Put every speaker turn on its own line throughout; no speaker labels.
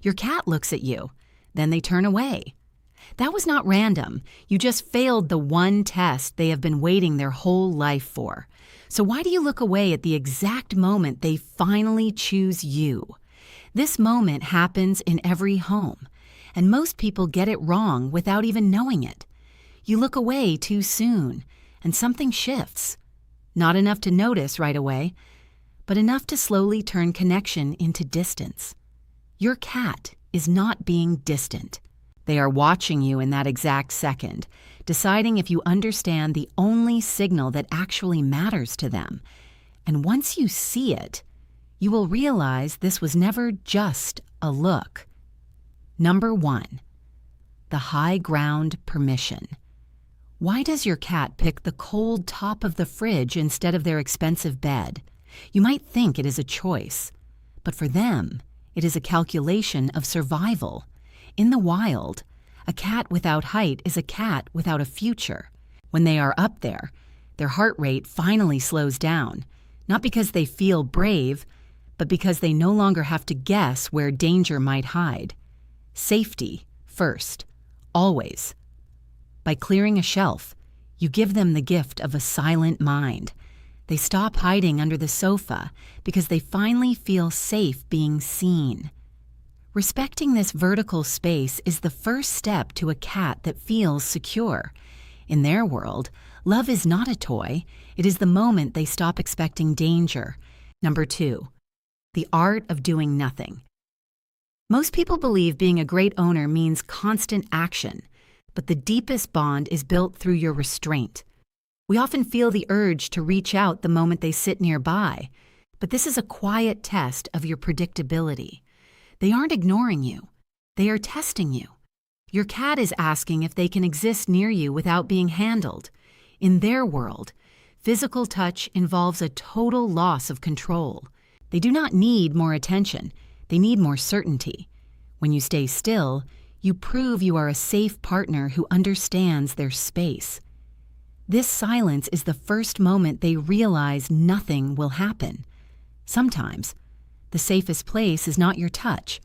Your cat looks at you, then they turn away. That was not random. You just failed the one test they have been waiting their whole life for. So why do you look away at the exact moment they finally choose you? This moment happens in every home, and most people get it wrong without even knowing it. You look away too soon, and something shifts. Not enough to notice right away, but enough to slowly turn connection into distance. Your cat is not being distant. They are watching you in that exact second, deciding if you understand the only signal that actually matters to them. And once you see it, you will realize this was never just a look. Number 1, the high ground permission. Why does your cat pick the cold top of the fridge instead of their expensive bed? You might think it is a choice, but for them, it is a calculation of survival. In the wild, a cat without height is a cat without a future. When they are up there, their heart rate finally slows down, not because they feel brave, but because they no longer have to guess where danger might hide. Safety first, always. By clearing a shelf, you give them the gift of a silent mind. They stop hiding under the sofa because they finally feel safe being seen. Respecting this vertical space is the first step to a cat that feels secure. In their world, love is not a toy. It is the moment they stop expecting danger. Number 2, the art of doing nothing. Most people believe being a great owner means constant action, but the deepest bond is built through your restraint. We often feel the urge to reach out the moment they sit nearby, but this is a quiet test of your predictability. They aren't ignoring you. They are testing you. Your cat is asking if they can exist near you without being handled. In their world, physical touch involves a total loss of control. They do not need more attention. They need more certainty. When you stay still, you prove you are a safe partner who understands their space. This silence is the first moment they realize nothing will happen. Sometimes, the safest place is not your touch,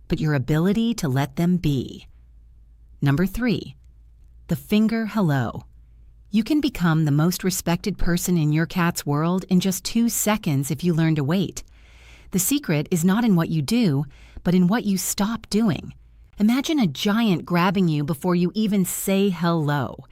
but your ability to let them be. Number 3, the finger hello. You can become the most respected person in your cat's world in just 2 seconds if you learn to wait. The secret is not in what you do, but in what you stop doing. Imagine a giant grabbing you before you even say hello.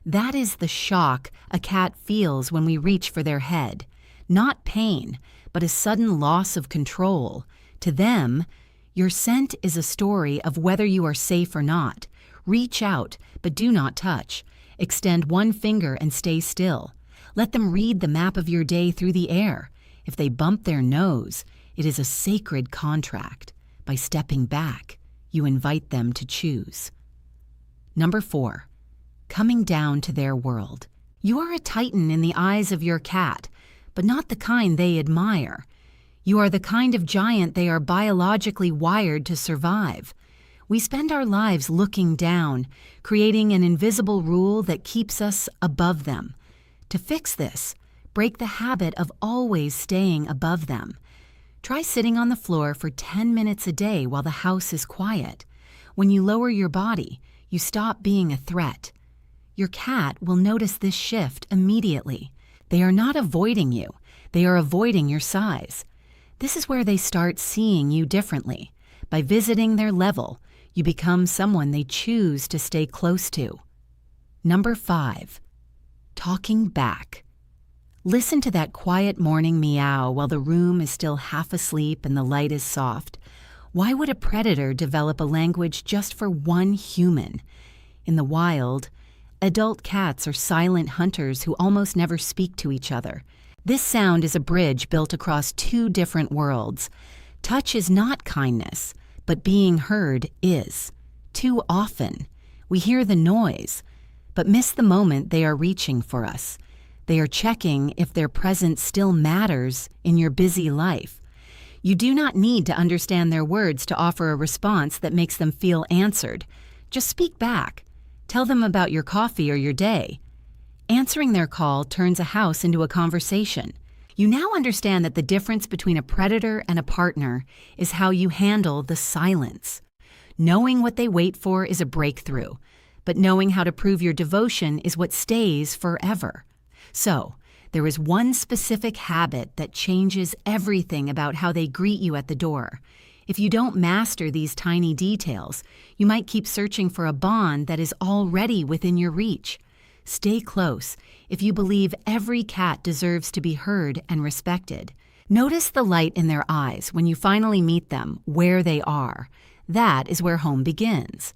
That is the shock a cat feels when we reach for their head. Not pain, but a sudden loss of control. To them, your scent is a story of whether you are safe or not. Reach out, but do not touch. Extend one finger and stay still. Let them read the map of your day through the air. If they bump their nose, it is a sacred contract. By stepping back, you invite them to choose. Number 4, coming down to their world. You are a titan in the eyes of your cat, but not the kind they admire. You are the kind of giant they are biologically wired to survive. We spend our lives looking down, creating an invisible rule that keeps us above them. To fix this, break the habit of always staying above them. Try sitting on the floor for 10 minutes a day while the house is quiet. When you lower your body, you stop being a threat. Your cat will notice this shift immediately. They are not avoiding you. They are avoiding your size. This is where they start seeing you differently. By visiting their level, you become someone they choose to stay close to. Number 5, talking back. Listen to that quiet morning meow while the room is still half asleep and the light is soft. Why would a predator develop a language just for one human? In the wild, adult cats are silent hunters who almost never speak to each other. This sound is a bridge built across 2 different worlds. Touch is not kindness, but being heard is. Too often, we hear the noise, but miss the moment they are reaching for us. They are checking if their presence still matters in your busy life. You do not need to understand their words to offer a response that makes them feel answered. Just speak back. Tell them about your coffee or your day. Answering their call turns a house into a conversation. You now understand that the difference between a predator and a partner is how you handle the silence. Knowing what they wait for is a breakthrough, but knowing how to prove your devotion is what stays forever. So, there is one specific habit that changes everything about how they greet you at the door. If you don't master these tiny details, you might keep searching for a bond that is already within your reach. Stay close if you believe every cat deserves to be heard and respected. Notice the light in their eyes when you finally meet them where they are. That is where home begins.